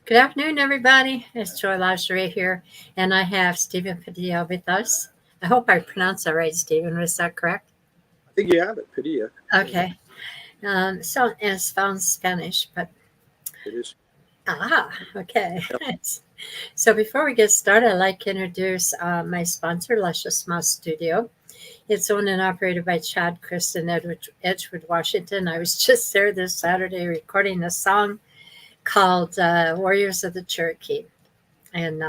Good afternoon, everybody. It's Joy Lingerie here, and I have Stephen Padilla with us. I hope I pronounced that right, Stephen. Was that correct? I think you have it, Padilla. Yeah, Okay. So it sounds Spanish, but it is. okay. Yep. So before we get started, I'd like to introduce my sponsor, Luscious Mouse Studio. It's owned and operated by Chad, Chris, and Edgewood, Washington. I was just there this Saturday recording a song called Warriors of the Cherokee. And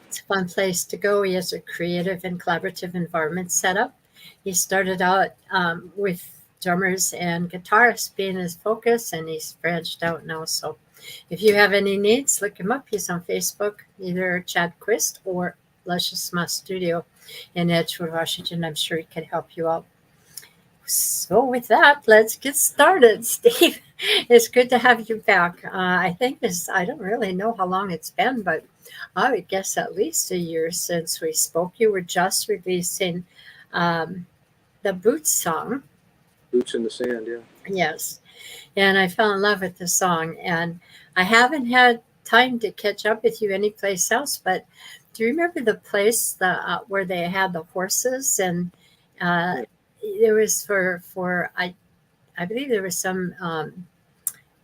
it's a fun place to go. He has a creative and collaborative environment set up. He started out with drummers and guitarists being his focus, and he's branched out now. So if you have any needs, look him up. He's on Facebook, either Chad Quist or Luscious Moss Studio in Edgewood, Washington. I'm sure he can help you out. So with that, let's get started, Steve. It's good to have you back. I don't really know how long it's been, but I would guess at least a year since we spoke. You were just releasing um, the Boots song. Boots in the sand, yeah. Yes. And I fell in love with the song. And I haven't had time to catch up with you anyplace else, but do you remember the place where they had the horses and uh, Yeah. there was I believe there was some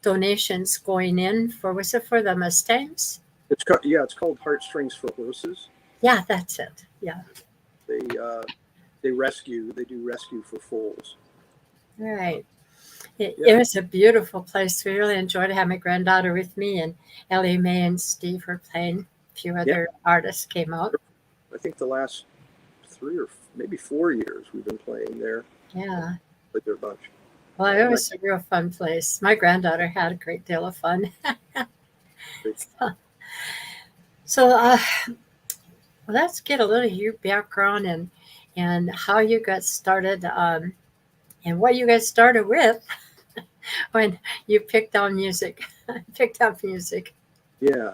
donations going in for, was it for the Mustangs? It's called Heartstrings for Horses. Yeah, that's it. Yeah. They they do rescue for foals. All right. Yeah, It was a beautiful place. We really enjoyed it. I had my granddaughter with me, and Ellie Mae and Steve were playing. A few yeah. other artists came out. I think the last 3 or maybe 4 years we've been playing there Yeah. with their bunch. Well, it And I was a real fun place. My granddaughter had a great deal of fun. think So, let's get a little of your background and how you got started and what you got started with when you picked on music, picked up music. yeah.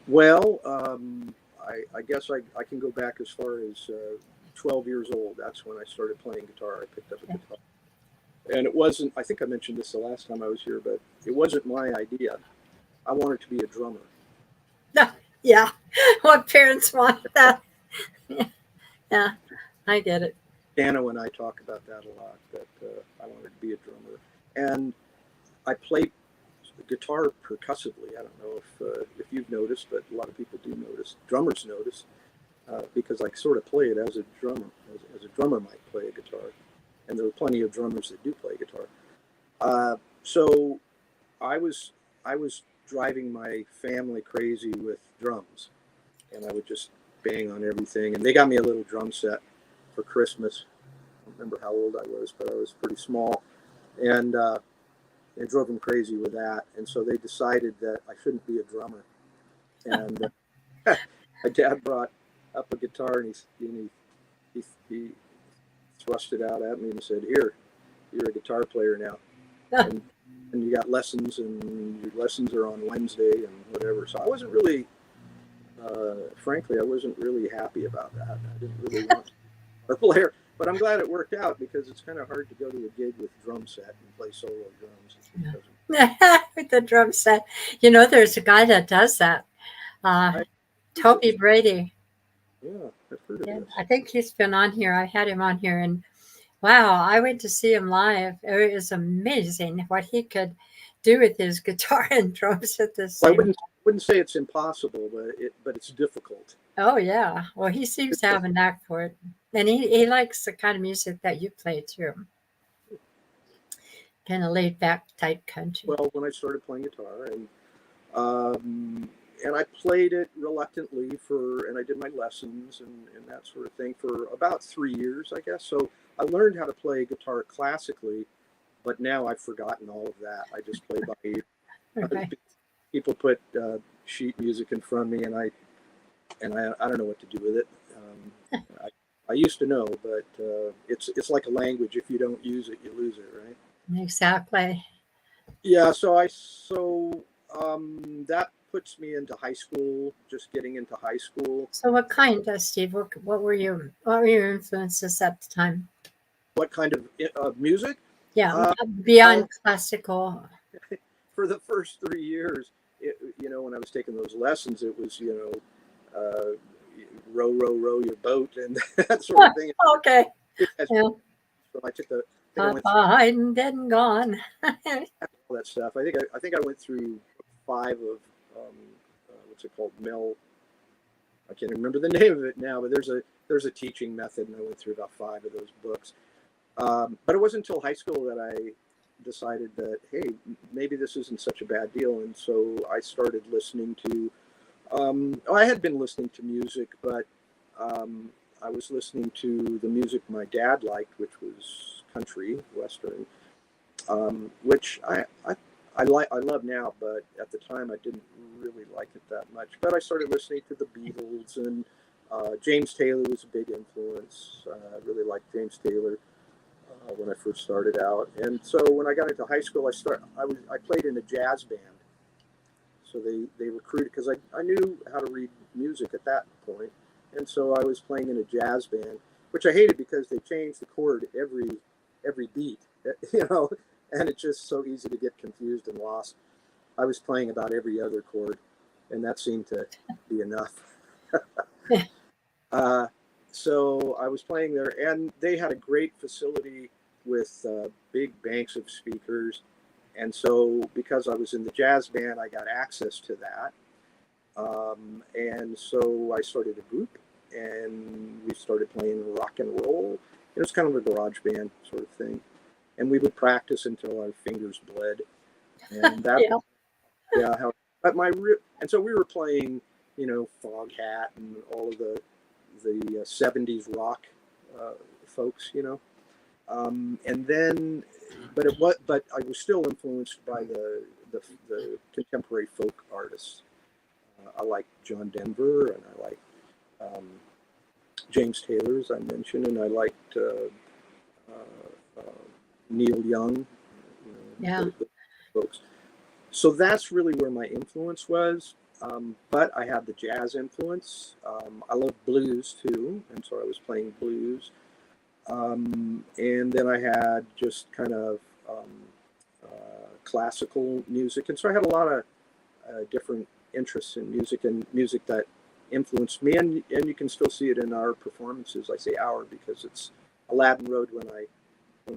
Well, I guess I can go back as far as 12 years old. That's when I started playing guitar. I picked up a guitar. And it wasn't, I think I mentioned this the last time I was here, but it wasn't my idea. I wanted to be a drummer. Yeah, what parents want that. Yeah, yeah, I get it. Dano and I talk about that a lot, that I wanted to be a drummer. And I played guitar percussively. I don't know if you've noticed, but a lot of people do notice. Drummers notice because I sort of play it as a drummer, as a drummer might play a guitar. And there are plenty of drummers that do play guitar. So I was driving my family crazy with drums, and I would just bang on everything. And they got me a little drum set for Christmas. I don't remember how old I was, but I was pretty small, and they drove them crazy with that. And so they decided that I shouldn't be a drummer. And my dad brought up a guitar, and he thrust it out at me and said, "Here, you're a guitar player now, and you got lessons, and your lessons are on Wednesday and whatever." So I wasn't really, frankly, I wasn't really happy about that. I didn't really want to be a player, but I'm glad it worked out because it's kind of hard to go to a gig with drum set and play solo drums. With the drum set. There's a guy that does that. Uh, I, Toby Brady. yeah, I've heard of Yeah, this. I think he's been on here. I had him on here, and wow, I went to see him live. It was amazing what he could do with his guitar and drums at the Well, I same time. wouldn't say it's impossible, but it's difficult. Oh, yeah. Well, he seems to have a knack for it. And he likes the kind of music that you play too. Kind of laid back type country. Well, when I started playing guitar, and I played it reluctantly and I did my lessons and that sort of thing for about 3 years, I guess. So I learned how to play guitar classically, but now I've forgotten all of that. I just play by ear. Okay. People put sheet music in front of me, and I don't know what to do with it. I used to know, but it's like a language. If you don't use it, you lose it, right? Exactly. Yeah. So that puts me into high school. Just getting into high school. So what kind, Steve? What were your influences at the time? What kind of music? Yeah, Uh, beyond well, classical. for the first 3 years, when I was taking those lessons, it was, row, row, row your boat and that sort of thing. Okay. As, Yeah. so I took the, I think I went through Behind and gone. all that stuff. I think I went through 5 of, what's it called? I can't remember the name of it now, but there's a teaching method, and I went through about 5 of those books. But it wasn't until high school that I decided that, hey, maybe this isn't such a bad deal. And so I started listening to, I had been listening to music, but I was listening to the music my dad liked, which was country, Western, which I love now, but at the time I didn't really like it that much. But I started listening to the Beatles, and James Taylor was a big influence. I really liked James Taylor when I first started out, and so when I got into high school, I played in a jazz band. So they recruited because I knew how to read music at that point, and so I was playing in a jazz band, which I hated because they changed the chord every beat, and it's just so easy to get confused and lost. I was playing about every other chord, and that seemed to be enough. uh, so I was playing there, and they had a great facility with big banks of speakers. And so, because I was in the jazz band, I got access to that. And so I started a group, and we started playing rock and roll. It was kind of a garage band sort of thing. And we would practice until our fingers bled. And that, Yeah. yeah, but and so we were playing, Foghat and all of the 70s rock folks, and then, but I was still influenced by the contemporary folk artists. I like John Denver, and I like um, James Taylor, as I mentioned, and I liked Neil Young, Yeah. the folks. So that's really where my influence was. But I had the jazz influence. I love blues too, and so I was playing blues. And then I had just kind of classical music, and so I had a lot of different interests in music and music that influenced me, and you can still see it in our performances. I say our because it's Aladdin Road when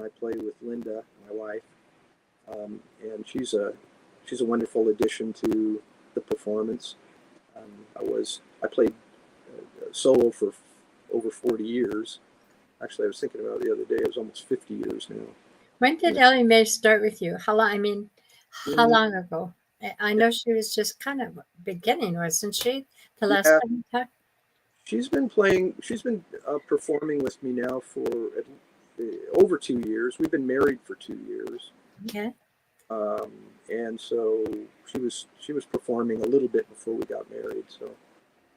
I play with Linda, my wife, and she's a wonderful addition to the performance. I played solo for over 40 years. Actually, I was thinking about it the other day. It was almost 50 years now. When did Ellie Mae start with you? How long? I mean, how Mm, long ago? I know she was just kind of beginning, wasn't she? The last yeah, time we talked. she's been playing. She's been performing with me now for over 2 years. We've been married for 2 years, Okay. um, and so she was performing a little bit before we got married. So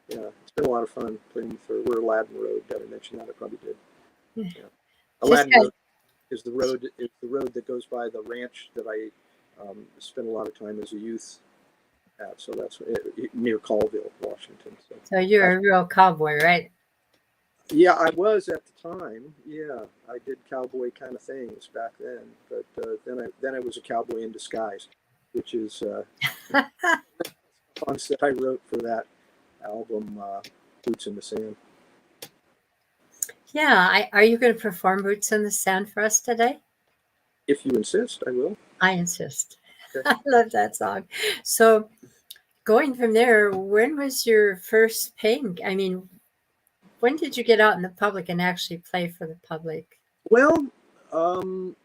yeah, it's been a lot of fun playing with her. We're Aladdin Road. Did I mention that? I probably did. Yeah. Just Aladdin got Road is the road that goes by the ranch that I spent a lot of time as a youth at. So that's near Colville, Washington. So so you're that's, a real cowboy, right? yeah, I was at the time. Yeah, I did cowboy kind of things back then. But then I was a cowboy in disguise, which is songs that I wrote for that album, Boots in the Sand. Yeah. Are you going to perform Boots in the Sand for us today? If you insist, I will. I insist. Okay. I love that song. So going from there, when was your first paying? I mean, when did you get out in the public and actually play for the public? Well, um,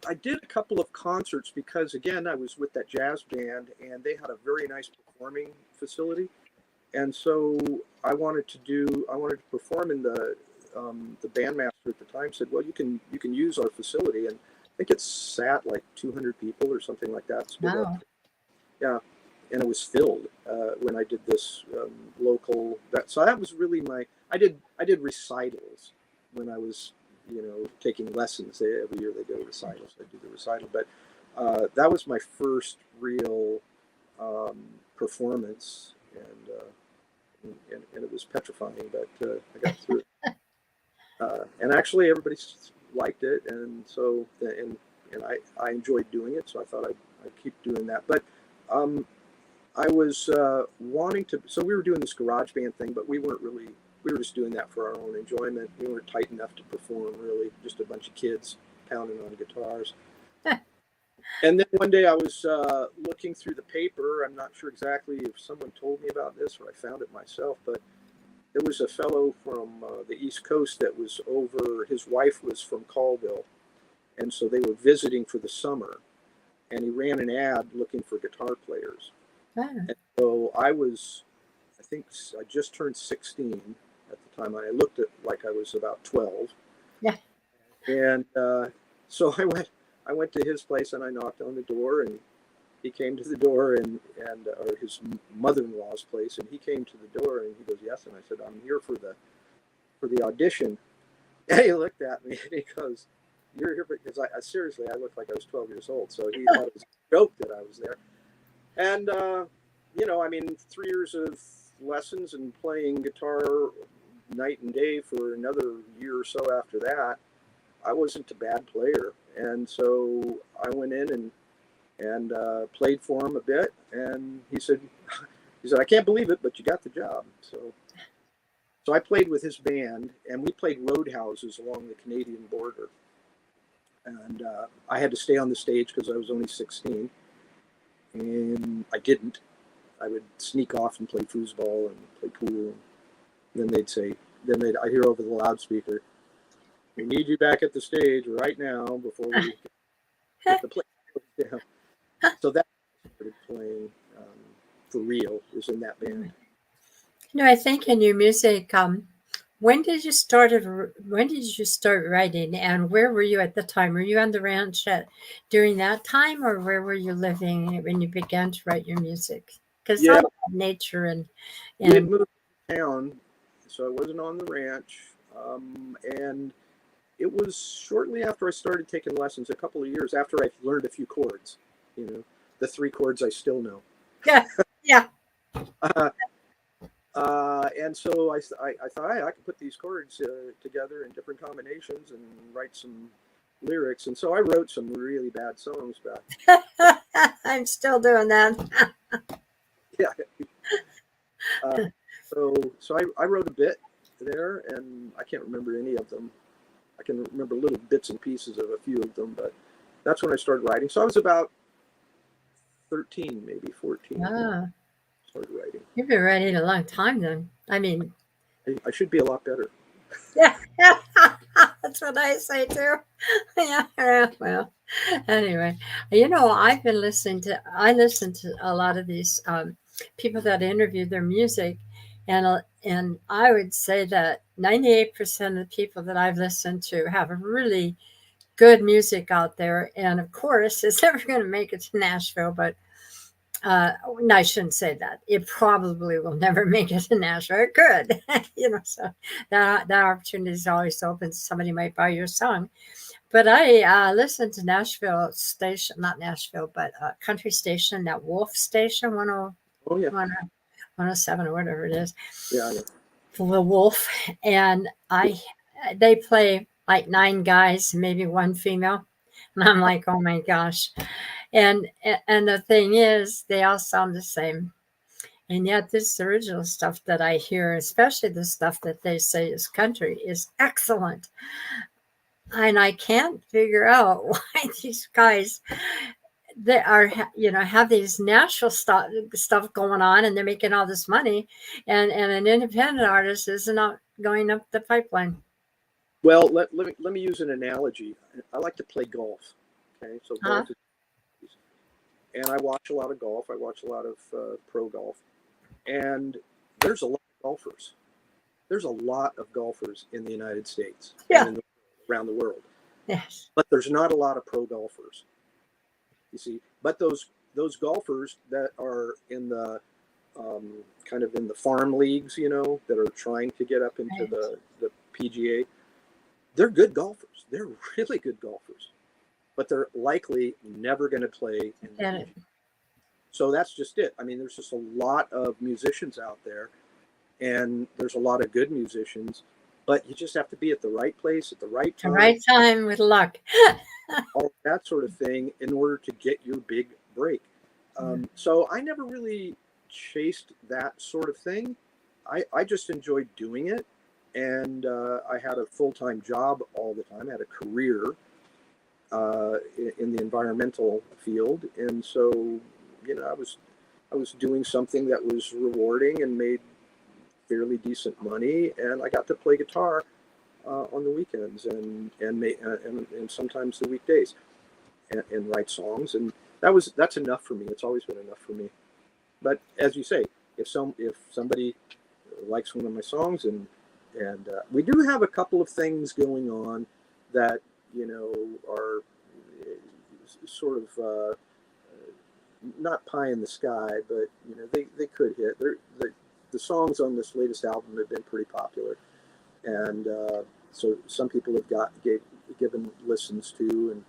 I did a couple of concerts because, again, I was with that jazz band, and they had a very nice performing facility, and so I wanted to perform in the bandmaster at the time said, well, you can use our facility, and I think it sat like 200 people or something like that. It's big up, Wow. yeah, and it was filled when I did this local. So that was really I did recitals when I was taking lessons. Every year they go to recitals. I do the recital, but that was my first real performance, and it was petrifying, but I got through it. And actually, everybody liked it, and so and I enjoyed doing it. So I thought I'd keep doing that. But um, I was wanting to. So we were doing this garage band thing, but we weren't really. We were just doing that for our own enjoyment. We weren't tight enough to perform. Really, just a bunch of kids pounding on guitars. And then one day I was looking through the paper. I'm not sure exactly if someone told me about this or I found it myself, but there was a fellow from the East Coast that was over. His wife was from Colville, and so they were visiting for the summer. And he ran an ad looking for guitar players. Ah, And so I think I just turned 16 at the time. I looked at like I was about 12. yeah. And so I went to his place and I knocked on the door, and he came to the door, and or his mother-in-law's place, and he came to the door and he goes, yes. And I said, I'm here for the audition. And he looked at me and he goes, you're here because I seriously, I looked like I was 12 years old. So he thought it was a joke that I was there. And, I mean, 3 years of lessons and playing guitar night and day for another year or so after that, I wasn't a bad player. And so I went in and played for him a bit. And he said, I can't believe it, but you got the job. So I played with his band, and we played roadhouses along the Canadian border. And I had to stay on the stage because I was only 16. And I didn't. I would sneak off and play foosball and play pool. And then I'd hear over the loudspeaker, we need you back at the stage right now before we get the play down. So that I started playing for real, was in that band. I think in your music, when did you start writing, and where were you at the time? Were you on the ranch during that time, or where were you living when you began to write your music? Because I Yeah, love nature we had and moved to town, so I wasn't on the ranch. And it was shortly after I started taking lessons, a couple of years after I learned a few chords, the 3 chords I still know. yeah, yeah. And so I thought, hey, I could put these chords together in different combinations and write some lyrics. And so I wrote some really bad songs back. I'm still doing that. Yeah. Uh, so I wrote a bit there, and I can't remember any of them. I can remember little bits and pieces of a few of them, but that's when I started writing. So I was about 13, maybe 14. When Ah, I started writing. you've been writing a long time then. I mean, I should be a lot better. yeah, that's what I say too. Yeah, well, anyway, I listen to a lot of these people that interview their music, and I would say that 98% of the people that I've listened to have really good music out there, and of course, it's never going to make it to Nashville, but no, I shouldn't say that. It probably will never make it to Nashville. It could, so that opportunity is always open. Somebody might buy your song. But I listened to Nashville station, not Nashville, but country station, that Wolf station, 10, Oh yeah, 107 or whatever it is, yeah, I know. for the Wolf. And they play like 9 guys, maybe 1 female. And I'm like, oh my gosh. And the thing is, they all sound the same. And yet this original stuff that I hear, especially the stuff that they say is country, is excellent. And I can't figure out why these guys that are, have these national stuff going on, and they're making all this money, and an independent artist is not going up the pipeline. Well, let me use an analogy. I like to play golf. Okay, so Huh? golf is, and I watch a lot of golf. I watch a lot of pro golf, and there's a lot of golfers. There's a lot of golfers in the United States Yeah. and around the world, Yes. but there's not a lot of pro golfers. You see, but those golfers that are in the kind of in the farm leagues, that are trying to get up into Right. the PGA, they're good golfers. They're really good golfers, but they're likely never going to play in the Get it. PGA. So that's just it. I mean, there's just a lot of musicians out there, and there's a lot of good musicians, but you just have to be at the right place at the right The time, right time with luck. all that sort of thing in order to get your big break. So I never really chased that sort of thing. I just enjoyed doing it. And I had a full-time job all the time. I had a career in the environmental field. And so, I was doing something that was rewarding and made fairly decent money. And I got to play guitar on the weekends and sometimes the weekdays and write songs. And that's enough for me. It's always been enough for me. But as you say, if somebody likes one of my songs and we do have a couple of things going on that are sort of not pie in the sky, but they could hit. The songs on this latest album have been pretty popular, and so some people have given listens to, and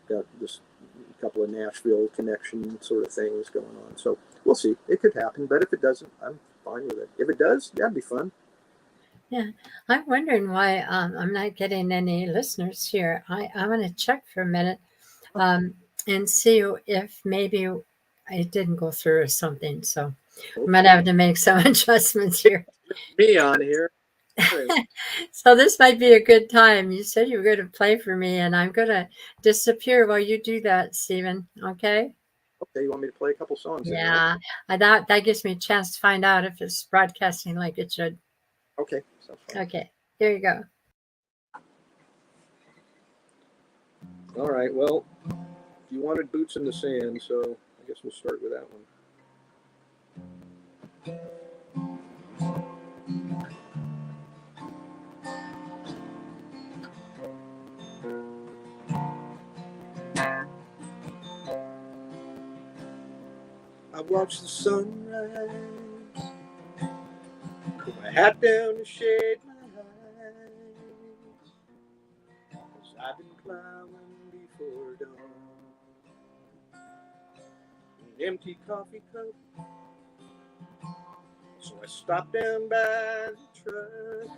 got this couple of Nashville connection sort of things going on. So we'll see. It could happen, but if it doesn't, I'm fine with it. If it does, that'd be fun. Yeah, I'm wondering why I'm not getting any listeners here. I want to check for a minute um, and see if maybe it didn't go through or something. So I might Okay, have to make some adjustments here. me on here. Great. So this might be a good time. You said you were going to play for me, and I'm going to disappear while you do that, Stephen. Okay? Okay, you want me to play a couple songs then, right? Yeah, I thought that gives me a chance to find out if it's broadcasting like it should. Okay, sounds fine. Okay, here you go. All right. Well, you wanted Boots in the Sand, so I guess we'll start with that one. I watched the sunrise, put my hat down to shade my eyes, 'cause I've been plowing before dawn. An empty coffee cup, so I stopped down by the truck,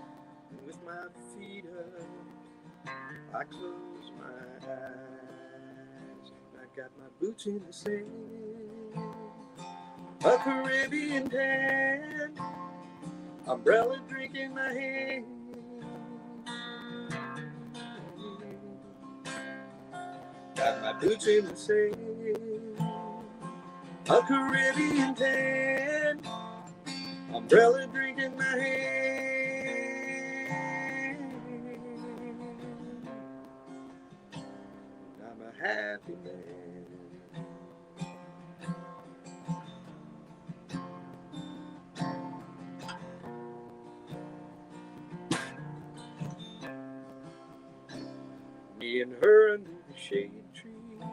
and with my feet up, I closed my eyes, and I got my boots in the sand. A Caribbean tan, umbrella drink in my hand. Got my boots in the sand. A Caribbean tan, umbrella drink in my hand. I'm a happy man. Me and her under the shade tree on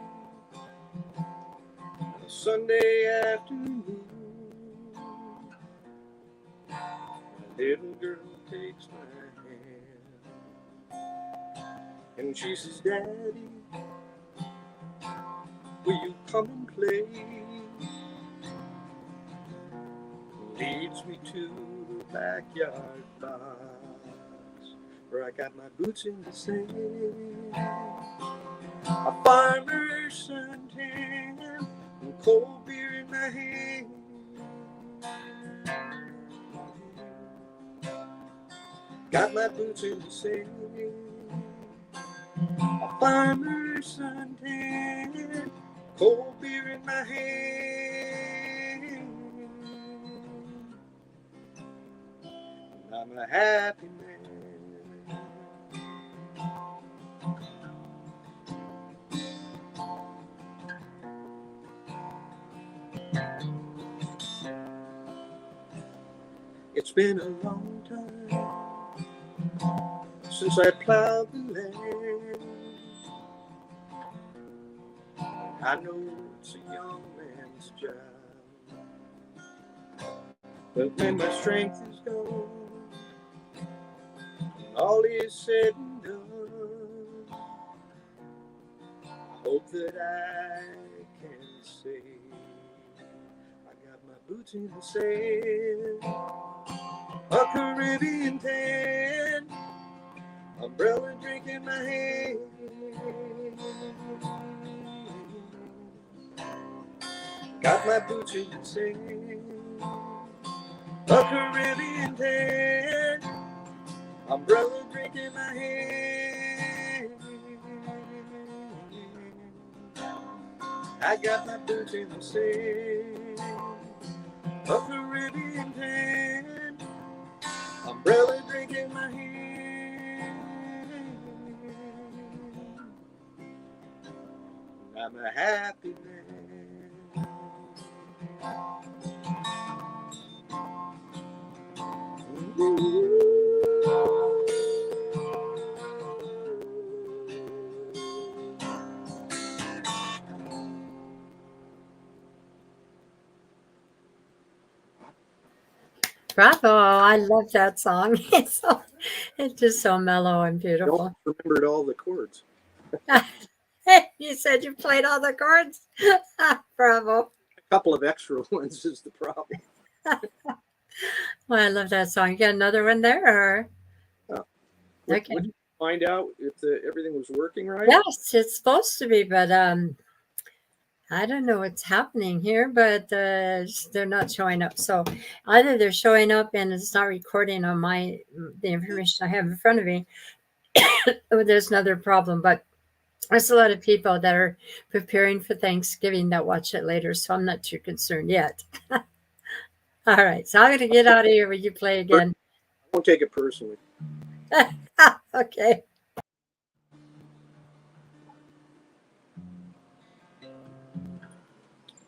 a Sunday afternoon. A little girl takes my hand and she says, "Daddy, will you come and play?" Leads me to the backyard box where I got my boots in the sand. A farmer's suntan and cold beer in my hand. Got my boots in the sand. A farmer's suntan, cold beer in my hand. And I'm a happy man. It's been a long time since I plowed the land. I know it's a young man's job, but when my strength is gone and all is said and done, I hope that I can say I got my boots in the sand. A Caribbean tan, umbrella drink in my hand. Got my boots in the sand. A Caribbean tan, umbrella drink in my hand. I got my boots in the sand. A Caribbean tan, umbrella drink in my hand. I'm a happy man. Bravo! I love that song. It's just so mellow and Don't beautiful. remembered all the chords. You said you played all the chords. Bravo! A couple of extra ones is the problem. Well, I love that song. You got another one there, or okay? Would you find out if everything was working right? Yes, it's supposed to be, but I don't know what's happening here, but they're not showing up. So either they're showing up and it's not recording on the information I have in front of me, or there's another problem. But there's a lot of people that are preparing for Thanksgiving that watch it later, so I'm not too concerned yet. All right, so I'm going to get out of here when you play again. I won't take it personally. Okay.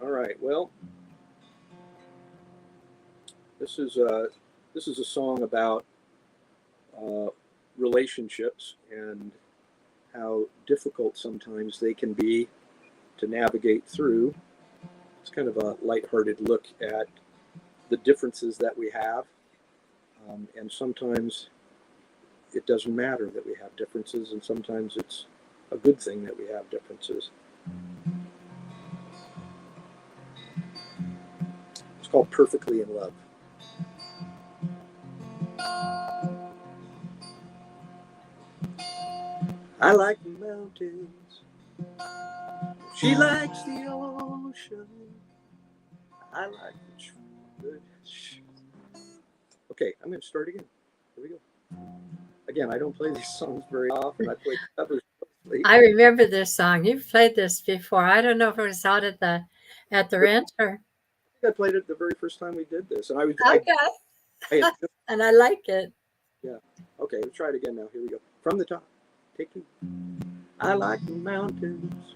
All right. Well, this is a song about relationships and how difficult sometimes they can be to navigate through. It's kind of a lighthearted look at the differences that we have, and sometimes it doesn't matter that we have differences, and sometimes it's a good thing that we have differences. It's called Perfectly in Love. I like the mountains. She likes the ocean. I like the Okay, I'm going to start again. Here we go. Again, I don't play these songs very often. I play covers mostly. I remember this song. You've played this before. I don't know if it was out at the ranch or. I think I played it the very first time we did this, and I Okay. had And I like it. yeah. Okay, let's try it again now. Here we go. From the top. Take 2. I like the mountains.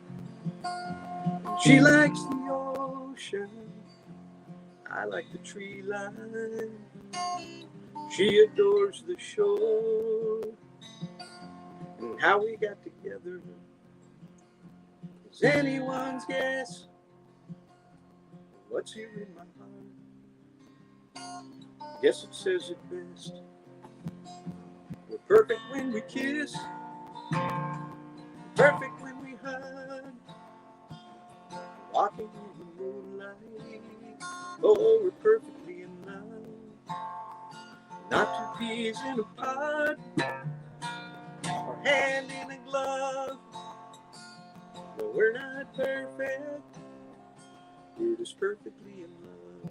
She likes the ocean. I like the tree line. She adores the shore. And how we got together is anyone's guess. What's here in my heart? Guess it says it best. We're perfect when we kiss, perfect when we hug, walking in the moonlight. Oh, we're perfectly in love. Not 2 peas in a pod, or hand in a glove. No, we're not perfect. We're just perfectly in love.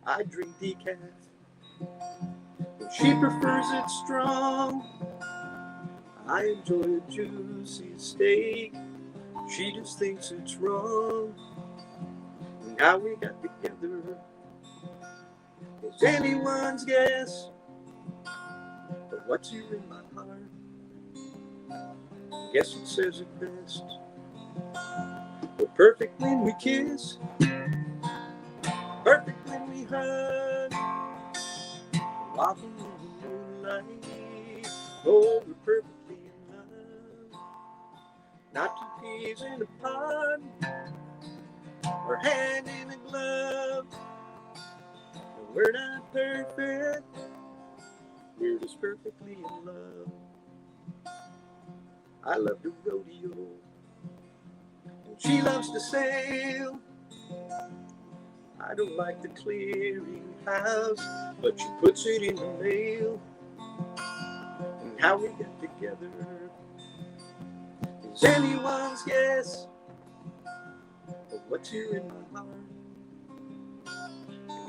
I drink decaf, but she prefers it strong. I enjoy a juicy steak. She just thinks it's wrong. And how we got together is anyone's guess. But what's here in my heart? Guess it says it best. We're perfect when we kiss, perfect when we hug, walking in the moonlight. Oh, we're perfectly in love. Not 2 peas in a pod, or hand in a glove. No, we're not perfect. We're just perfectly in love. I love to rodeo, and she loves to sail. I don't like the clearinghouse, but she puts it in the mail. And how we got together is anyone's guess. But what's here in my heart?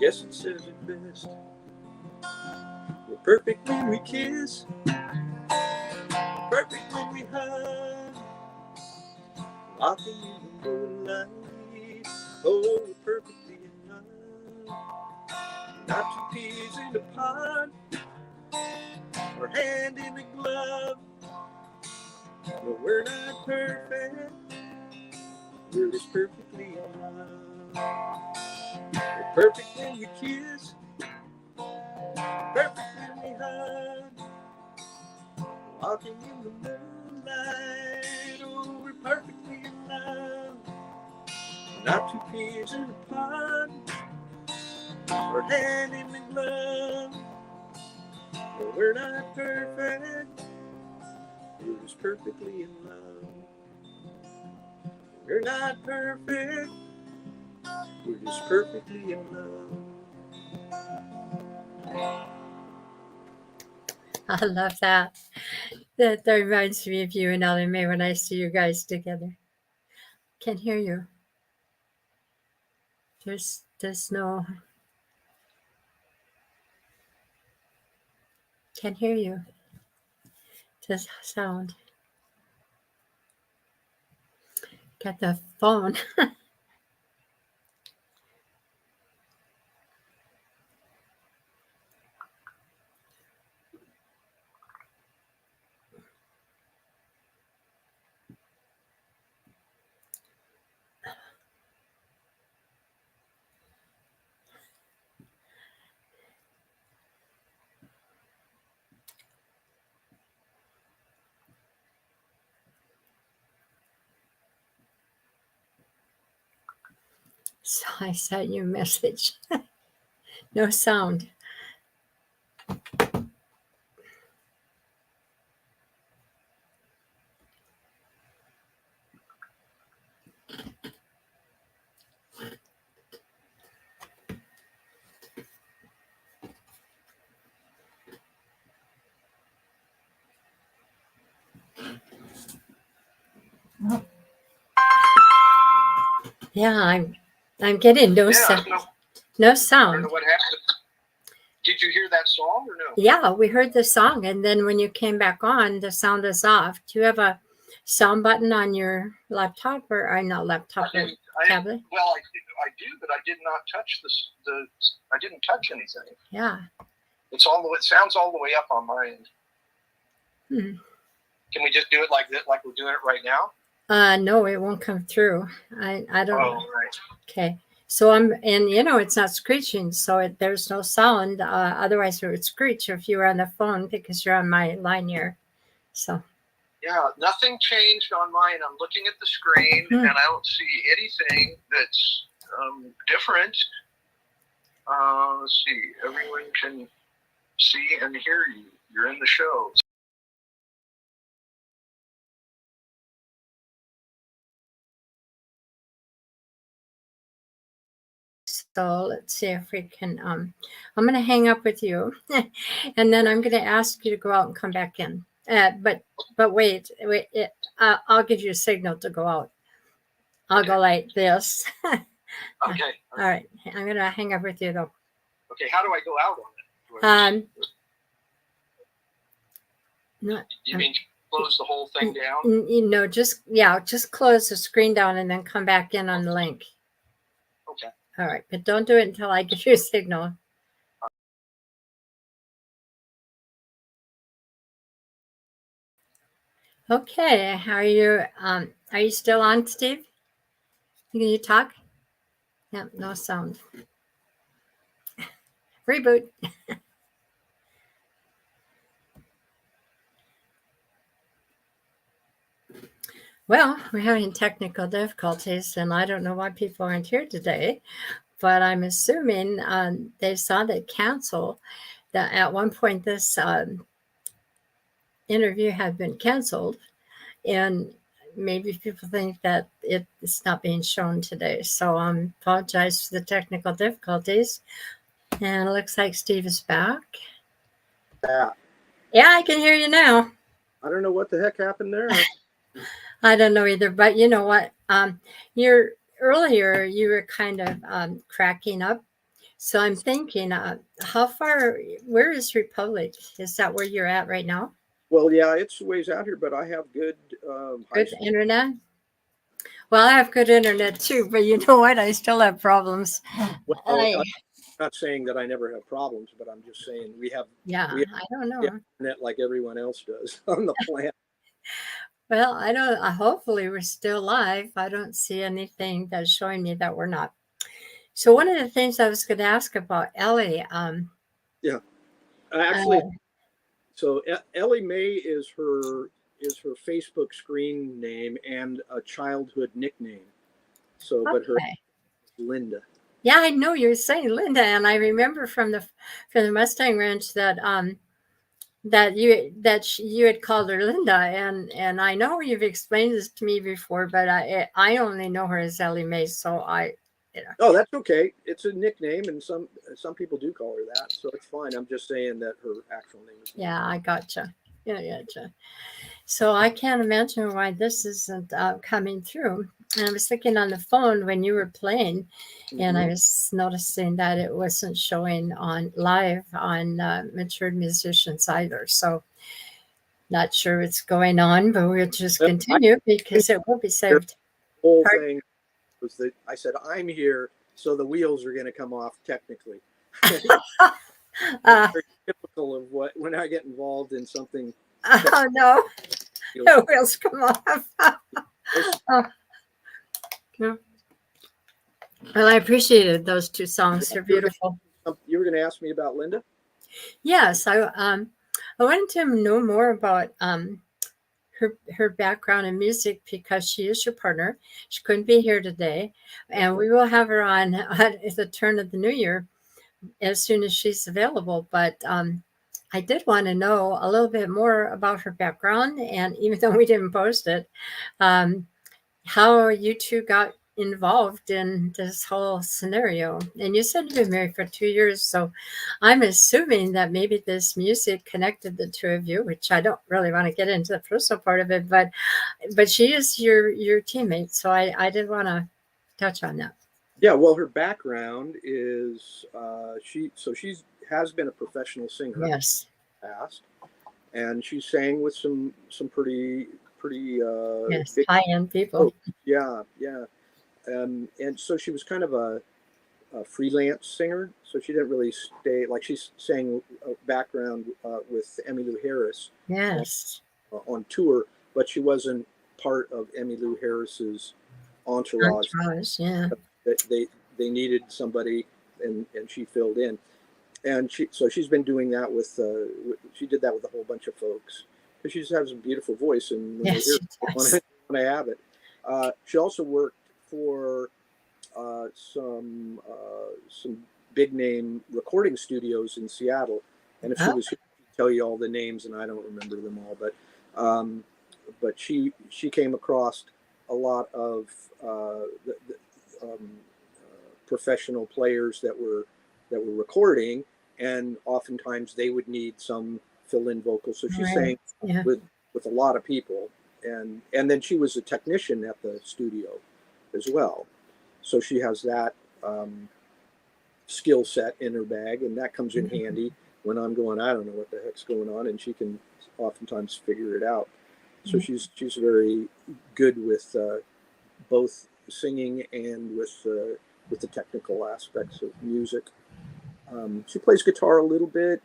Yes, it says it best. We're perfect when we kiss, perfect when we hug, walking in the moonlight. Oh, we're perfectly in love. Not two peas in a pod, or hand in a glove. No, we're not perfect. We're just perfectly in love. We're perfect when we kiss, perfect when we hug, walking in the moonlight. Oh, we're perfectly in love. Not two peas in a pod, or hand in the glove. No, we're not perfect. We're just perfectly in love. We're not perfect. We're just perfectly in love. I love that. That reminds me of you and Ellie Mae when I see you guys together. Can't hear you. There's no. Can't hear you. Just sound. Got the phone. So I sent you a message. No sound. Yeah, I'm getting no sound. No I don't sound. know what happened. Did you hear that song or no? Yeah, we heard the song, and then when you came back on, the sound is off. Do you have a sound button on your laptop or not laptop, but tablet? Well, I do, but I did not touch I didn't touch anything. Yeah. It sounds all the way up on my end. Hmm. Can we just do it like that, like we're doing it right now? No, it won't come through. I don't know. Right. Okay. So and it's not screeching, so there's no sound. Otherwise, it would screech if you were on the phone because you're on my line here. So. Yeah, nothing changed on mine. I'm looking at the screen and I don't see anything that's different. Let's see. Everyone can see and hear you. You're in the show. So let's see if we can. I'm going to hang up with you, and then I'm going to ask you to go out and come back in. But wait. I'll give you a signal to go out. I'll go like this. Okay. All right. I'm going to hang up with you though. Okay. How do I go out on it? You mean close the whole thing down? Just close the screen down and then come back in on the link. Okay. All right, but don't do it until I give you a signal. Okay, are you still on, Steve? Can you talk? Yeah, no sound. Reboot. Well, we're having technical difficulties, and I don't know why people aren't here today, but I'm assuming they saw that cancel. That at one point this interview had been canceled, and maybe people think that it's not being shown today. So I apologize for the technical difficulties. And it looks like Steve is back. Yeah, I can hear you now. I don't know what the heck happened there. I don't know either, but you know what? Earlier you were kind of cracking up. So I'm thinking, how far, where is Republic? Is that where you're at right now? Well, yeah, it's ways out here, but I have good high Good speed. internet? Well, I have good internet too, but you know what? I still have problems. Well, I, I'm not saying that I never have problems, but I'm just saying yeah, we have, I don't we have know. internet like everyone else does on the planet. Well, I don't, hopefully we're still live. I don't see anything that's showing me that we're not. So one of the things I was going to ask about Ellie, Yeah, uh, actually, so Ellie Mae is her Facebook screen name and a childhood nickname. So, but her okay. Linda. Yeah, I know you're saying Linda, and I remember from the Mustang Ranch that you had called her Linda, and I know you've explained this to me before, but I only know her as Ellie Mae, so you know, Oh, that's okay. It's a nickname, and some people do call her that, so it's fine. I'm just saying that her actual name is Linda. yeah, I gotcha. Yeah, gotcha. So I can't imagine why this isn't coming through. And I was thinking on the phone when you were playing, and I Hmm. was noticing that it wasn't showing on live on Matured Musicians either. So not sure what's going on, but we'll just Well, I continue think because it will be the saved. whole Pardon? thing was that I said I'm here, so the wheels are going to come off technically. That's Uh, very typical of what when I get involved in something oh no, technical. the wheels come off. Oh, no. Well, I appreciated those two songs. They're beautiful. You were going to ask me about Linda. Yes, I wanted to know more about her background in music because she is your partner. She couldn't be here today, and we will have her on at the turn of the new year as soon as she's available. But I did want to know a little bit more about her background, and even though we didn't post it, um, how you two got involved in this whole scenario. And you said you've been married for 2 years, so I'm assuming that maybe this music connected the two of you, which I don't really want to get into the personal part of it, but she is your teammate, so I did want to touch on that. Yeah, well, her background is she's has been a professional singer in Yes, the past, and she sang with some pretty yes, big high end people. folks. Yeah, yeah, and so she was kind of a freelance singer, so she didn't really stay like she sang background with Emmylou Harris on, Yes, on tour, but she wasn't part of Emmylou Harris's entourage. entourage. Yeah, That they needed somebody, and she filled in, and she's been doing that with she did that with a whole bunch of folks because she just has a beautiful voice, and when they yes, hear it, she they want does. to have it. She also worked for some big name recording studios in Seattle, and if she Oh, was here, she'd tell you all the names, and I don't remember them all, um, but she came across a lot of professional players that were recording, and oftentimes they would need some fill-in vocals. So she right. sang Yeah. with a lot of people, and then she was a technician at the studio as well. So she has that skill set in her bag, and that comes in handy when I'm going, I don't know what the heck's going on, and she can oftentimes figure it out. So she's very good with both singing and with the technical aspects of music. She plays guitar a little bit.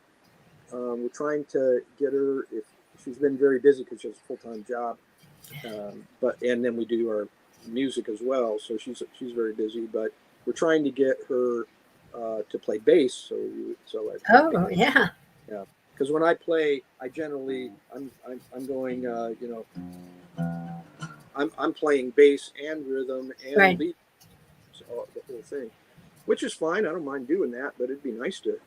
We're trying to get her if she's been very busy because she has a full time job. But and then we do our music as well, so she's very busy. But we're trying to get her to play bass. So I play bass. Oh, yeah. Yeah, because when I play, I generally I'm going I'm playing bass and rhythm and Right. lead, so the whole thing, which is fine. I don't mind doing that, but it'd be nice to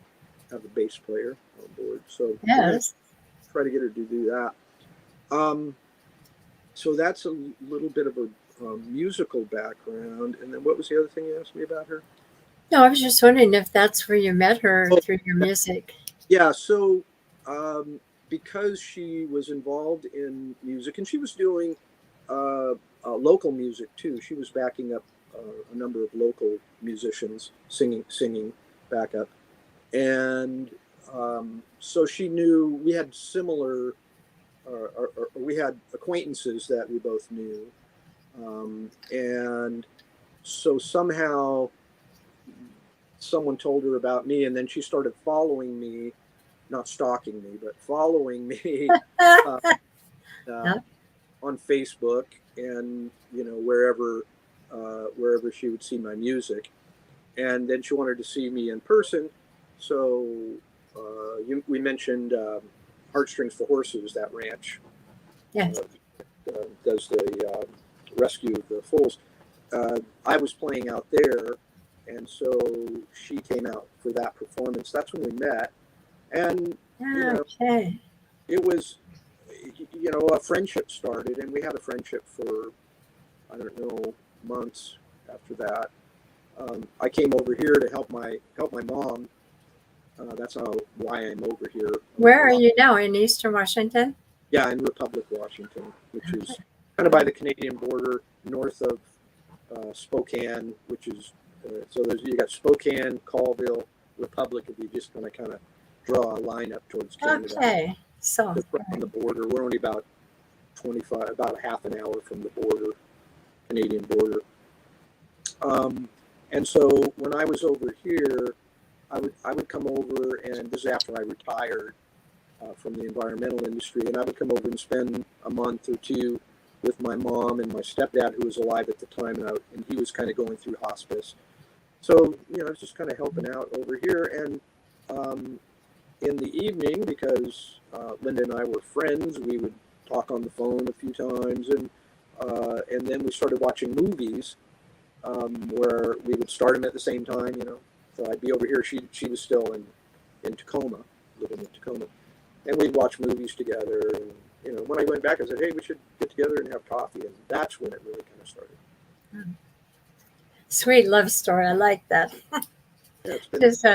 have a bass player on board. So we're gonna Yes. try to get her to do that. Um, so that's a little bit of a musical background. And then what was the other thing you asked me about her? No, I was just wondering if that's where you met her Oh, through your music. yeah. So because she was involved in music and she was doing local music too, she was backing up a number of local musicians singing. backup. And so she knew we had similar, or we had acquaintances that we both knew. And so somehow someone told her about me, and then she started following me, not stalking me, but following me uh, uh, Yeah. on Facebook and wherever she would see my music. And then she wanted to see me in person. So we mentioned Heartstrings for Horses, that ranch Yes. does the rescue of the foals. I was playing out there, and so she came out for that performance. That's when we met, and Okay. it was, a friendship started, and we had a friendship for, I don't know, months after that. I came over here to help my mom. That's why I'm over here. Where are you now? In Eastern Washington? Yeah, in Republic, Washington, which is kind of by the Canadian border, north of Spokane, which is so you got Spokane, Colville, Republic. If you just kind of draw a line up towards Canada, Okay. So, just right on the border. We're only about about a half an hour from the border, Canadian border. And so when I was over here, I would come over, and this is after I retired from the environmental industry, and I would come over and spend a month or two with my mom and my stepdad, who was alive at the time, and he was kind of going through hospice. So I was just kind of helping out over here, and in the evening, because Linda and I were friends, we would talk on the phone a few times, and then we started watching movies where we would start them at the same time. So I'd be over here. She was still in Tacoma, living in Tacoma, and we'd watch movies together. And when I went back, I said, "Hey, we should get together and have coffee." And that's when it really kind of started. sweet love story. I like that. Yeah, it's been. Just,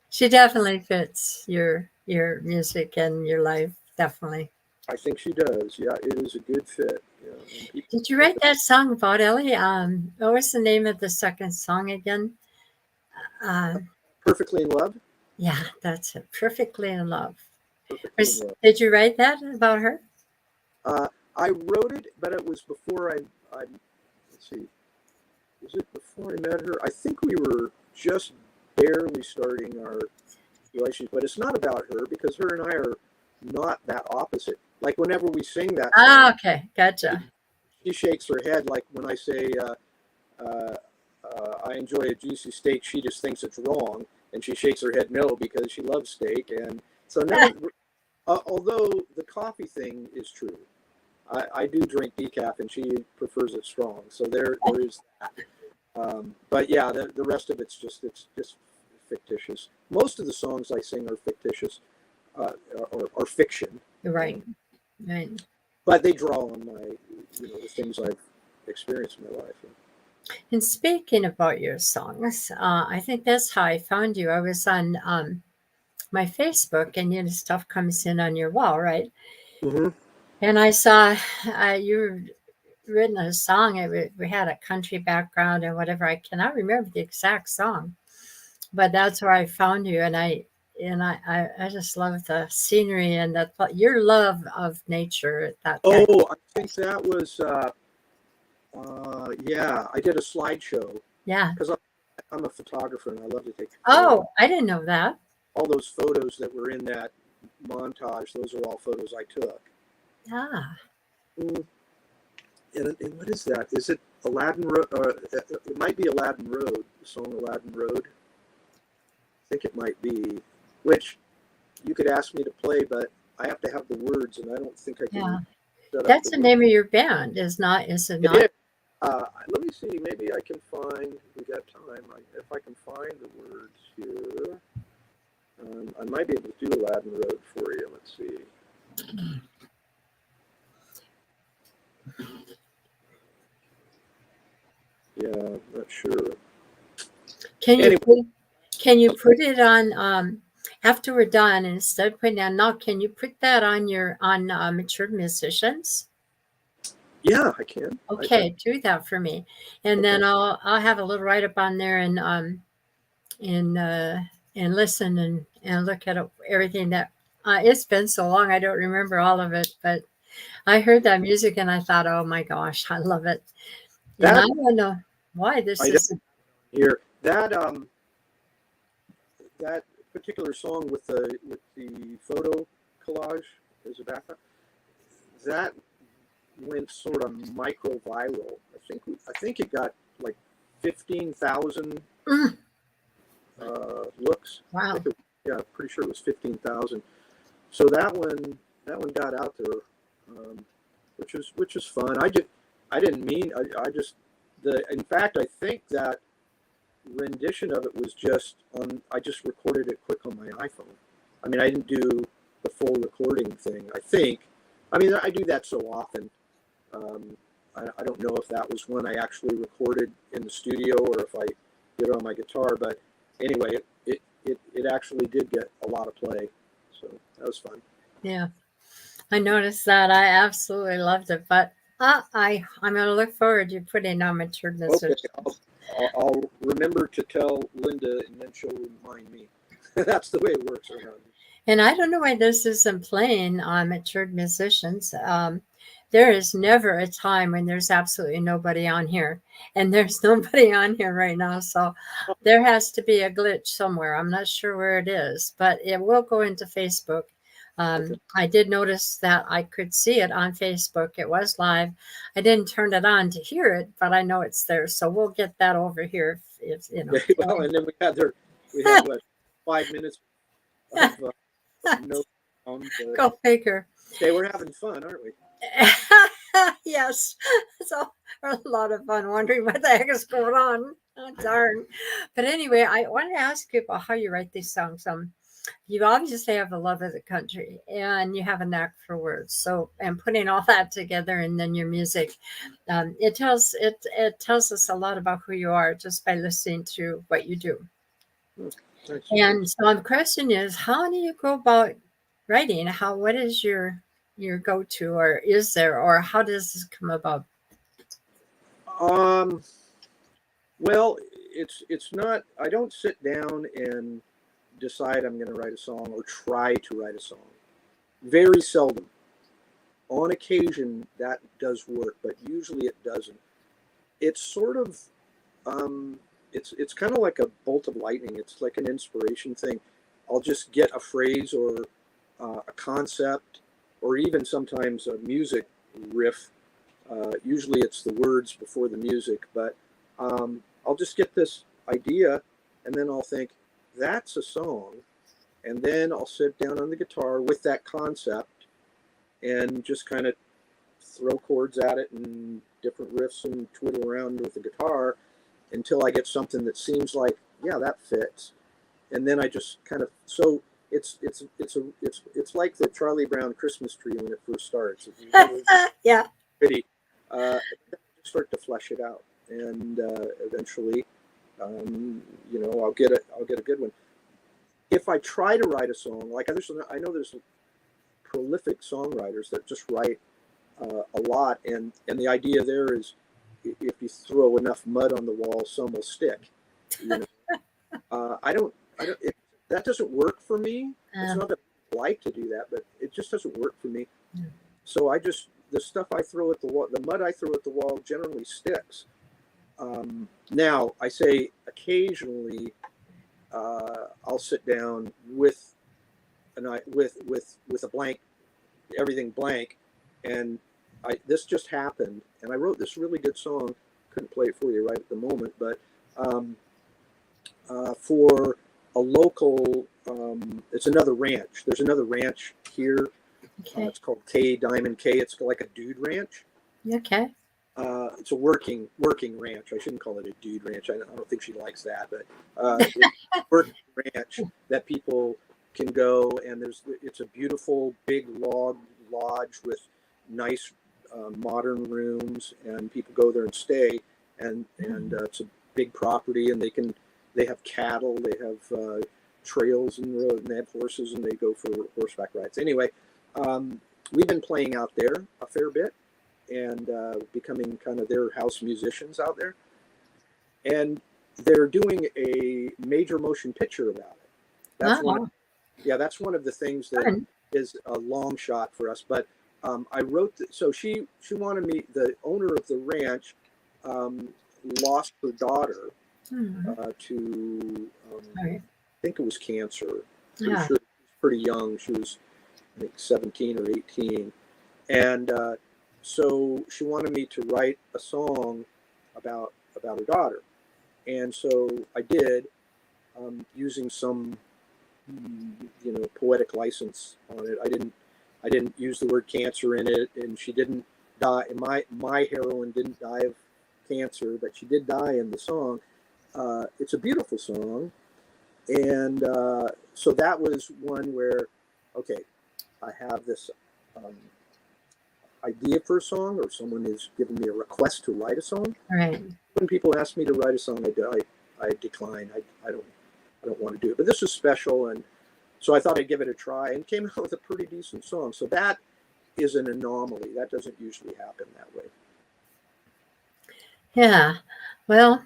she definitely fits your music and your life. Definitely. I think she does. Yeah, it is a good fit. And people, Did you write that song about Ellie? What was the name of the second song again? Perfectly in love. Yeah, that's it. Perfectly in Love. Perfectly in love. Did you write that about her? I wrote it, but it was before I. Let's see. Was it before I met her? I think we were just barely starting our relationship, but it's not about her because her and I are not that opposite. Like whenever we sing that song, Okay. Gotcha. she shakes her head. Like when I say, I enjoy a juicy steak, she just thinks it's wrong, and she shakes her head no because she loves steak. And so now, although the coffee thing is true, I do drink decaf, and she prefers it strong. So there is that. But yeah, the rest of it's just fictitious. Most of the songs I sing are fictitious, or fiction. Right. Right. But they draw on the things I've experienced in my life. And speaking about your songs, I think that's how I found you. I was on my Facebook, and stuff comes in on your wall, right? Mm-hmm. And I saw you written a song. We had a country background and whatever. I cannot remember the exact song, but that's where I found you. And I just love the scenery and your love of nature at that time. Oh, I think that was yeah. I did a slideshow Yeah. because I'm a photographer and I love to take. Oh, I didn't know that. All those photos that were in that montage, those are all photos I took. Ah. And what is that? Is it Aladdin Road? It might be Aladdin Road, the song Aladdin Road. I think it might be, which you could ask me to play, but I have to have the words, and I don't think I can. Yeah. That's the name of your band, is it not? It is. Let me see. Maybe I can find. We got time. If I can find the words here, I might be able to do Aladdin Road for you. Let's see. Yeah, not sure. Can Anyway. can you put it on after we're done, and instead of putting it on now, can you put that on Mature Musicians? Yeah, I can. Okay, do that for me, and then I'll have a little write up on there, and and uh, and listen and look at everything that. It's been so long, I don't remember all of it, but I heard that music and I thought, oh my gosh, I love it. And I That don't know why this I don't is. hear that particular song with the photo collage as a background. That went sort of micro viral. I think it got like 15,000 Mm, looks. I wow. think yeah, pretty sure it was 15,000. So that one got out there, which is fun. I didn't mean I just the in fact I think that rendition of it was just on. I just recorded it quick on my iPhone. I mean, I didn't do the full recording thing. I think. I mean, I do that so often. Um, I don't know if that was when I actually recorded in the studio or if I did it on my guitar. But anyway, it actually did get a lot of play. So that was fun. Yeah, I noticed that. I absolutely loved it. But I'm going to look forward to putting on matured Okay, musician. I'll remember to tell Linda, and then she'll remind me. That's the way it works around. And I don't know why this isn't playing on matured musicians. There is never a time when there's absolutely nobody on here, and there's nobody on here right now. So there has to be a glitch somewhere. I'm not sure where it is, but it will go into Facebook. Okay. I did notice that I could see it on Facebook. It was live. I didn't turn it on to hear it, but I know it's there. So we'll get that over here. If you know. Okay, well, and then we had what 5 minutes of no sound. Go figure. Okay, we're having fun, aren't we? Yes, so a lot of fun wondering what the heck is going on. Oh, darn. But anyway, I wanted to ask you about how you write these songs. You obviously have a love of the country and you have a knack for words. So, and putting all that together and then your music, it tells us a lot about who you are just by listening to what you do. Hmm, thanks. And so the question is, how do you go about writing? What is your go-to, or is there, or how does this come about? Um, well, it's not. I don't sit down and decide I'm going to write a song or try to write a song. Very seldom. On occasion, that does work, but usually it doesn't. It's sort of it's kind of like a bolt of lightning. It's like an inspiration thing. I'll just get a phrase or a concept, or even sometimes a music riff. Usually it's the words before the music, but I'll just get this idea, and then I'll think that's a song, and then I'll sit down on the guitar with that concept and just kind of throw chords at it and different riffs and twiddle around with the guitar until I get something that seems like, yeah, that fits. And then I just kind of it's like the Charlie Brown Christmas tree when it first starts. It's really Yeah. pretty. Start to flesh it out, and eventually, I'll get a good one. If I try to write a song, like I know there's prolific songwriters that just write a lot, and the idea there is if you throw enough mud on the wall, some will stick. You know? I don't. That doesn't work for me. It's not that I like to do that, but it just doesn't work for me. So the stuff I throw at the wall, the mud I throw at the wall, generally sticks. Now I say occasionally I'll sit down with with a blank, everything blank, and this just happened, and I wrote this really good song. Couldn't play it for you right at the moment, but for a local, it's another ranch. There's another ranch here. Okay. It's called K Diamond K. It's like a dude ranch. Okay. It's a working ranch. I shouldn't call it a dude ranch. I don't think she likes that, but it's a working ranch that people can go, and it's a beautiful big log lodge with nice modern rooms, and people go there and stay, and it's a big property, and they have cattle, they have trails in the road, and they have horses, and they go for horseback rides. Anyway, we've been playing out there a fair bit, and becoming kind of their house musicians out there. And they're doing a major motion picture about it. That's one. Oh, That's one of the things that fun. is a long shot for us. But I wrote. So she wanted me. The owner of the ranch lost her daughter Hmm. to All right. I think it was cancer. Pretty Yeah. sure she was pretty young. She was I think 17 or 18, and so she wanted me to write a song about her daughter, and so I did using some poetic license on it. I didn't use the word cancer in it, and she didn't die. My heroine didn't die of cancer, but she did die in the song. It's a beautiful song, and so that was one where, okay, I have this um, idea for a song, or someone is giving me a request to write a song. All right. When people ask me to write a song, I decline. I don't want to do it. But this was special, and so I thought I'd give it a try, and came out with a pretty decent song. So that is an anomaly. That doesn't usually happen that way. Yeah. Well,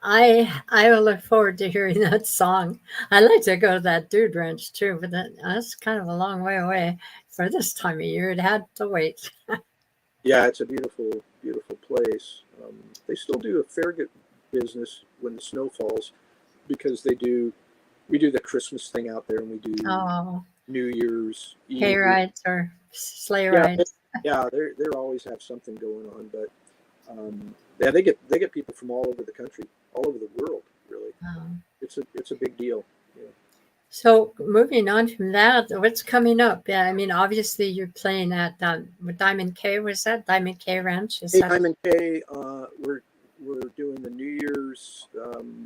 I will look forward to hearing that song. I'd like to go to that dude ranch too, but that's kind of a long way away for this time of year. It had to wait. Yeah, it's a beautiful, beautiful place. They still do a fair good business when the snow falls because we do the Christmas thing out there, and we do Oh, New Year's hay Eve. rides or sleigh Yeah, rides. yeah, they're always have something going on, but yeah, they get people from all over the country, all over the world. Really, Um, it's a big deal. Yeah. so moving on from that, what's coming up? Yeah, I mean, obviously you're playing at Diamond K. Was that Diamond K Ranch? Is Hey, that Diamond K, we're doing the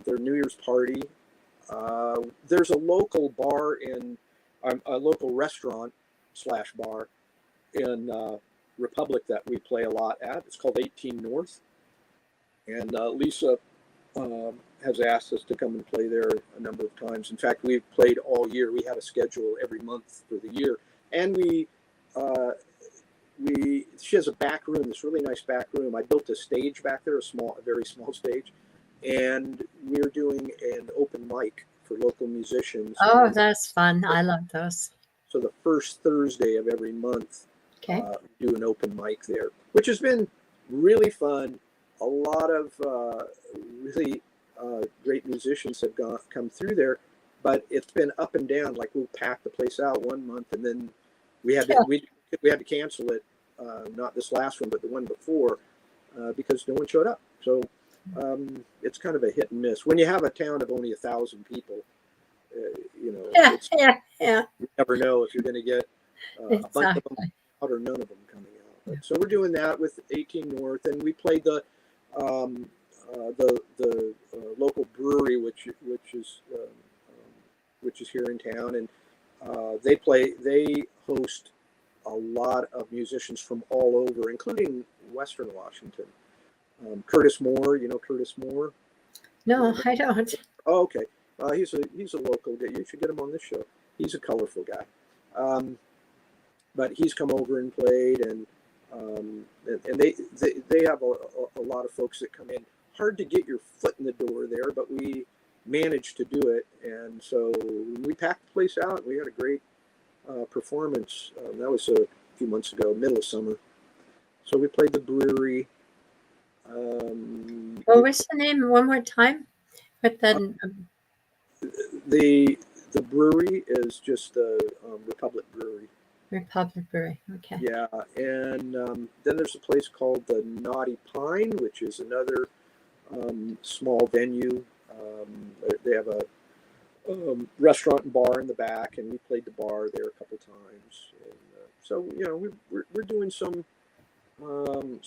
their New Year's party. There's a local bar a local restaurant slash bar in Republic that we play a lot at. It's called 18 North, and Lisa has asked us to come and play there a number of times. In fact, we've played all year. We had a schedule every month for the year, and uh, she has a back room, this really nice back room. I built a stage back there, a very small stage, and we're doing an open mic for local musicians. Oh, that's fun. I love those. So the first Thursday of every month, Okay. do an open mic there, which has been really fun. A lot of really great musicians have come through there, but it's been up and down. Like we'll pack the place out one month, and then we had to Yeah. we had to cancel it. Not this last one, but the one before, because no one showed up. So it's kind of a hit and miss. When you have a town of only 1,000 people, Yeah, it's yeah, yeah. you never know if you're going to get a bunch of them Exactly. out or none of them coming out. But, so we're doing that with 18 North, and we played um, the local brewery, which is here in town, and they host a lot of musicians from all over, including Western Washington. Curtis Moore, you know Curtis Moore? No, I don't. Oh, okay. He's a local guy. You should get him on this show. He's a colorful guy. But he's come over and played, and they have a lot of folks that come in. Hard to get your foot in the door there, but we managed to do it, and so we packed the place out. We had a great performance. That was a few months ago, middle of summer. So we played the brewery. What was the name one more time? But then, The brewery is just the Republic Brewery. Republic Brewery. Okay. Yeah, and then there's a place called the Naughty Pine, which is another small venue. They have a restaurant and bar in the back, and we played the bar there a couple times. And, so we're doing some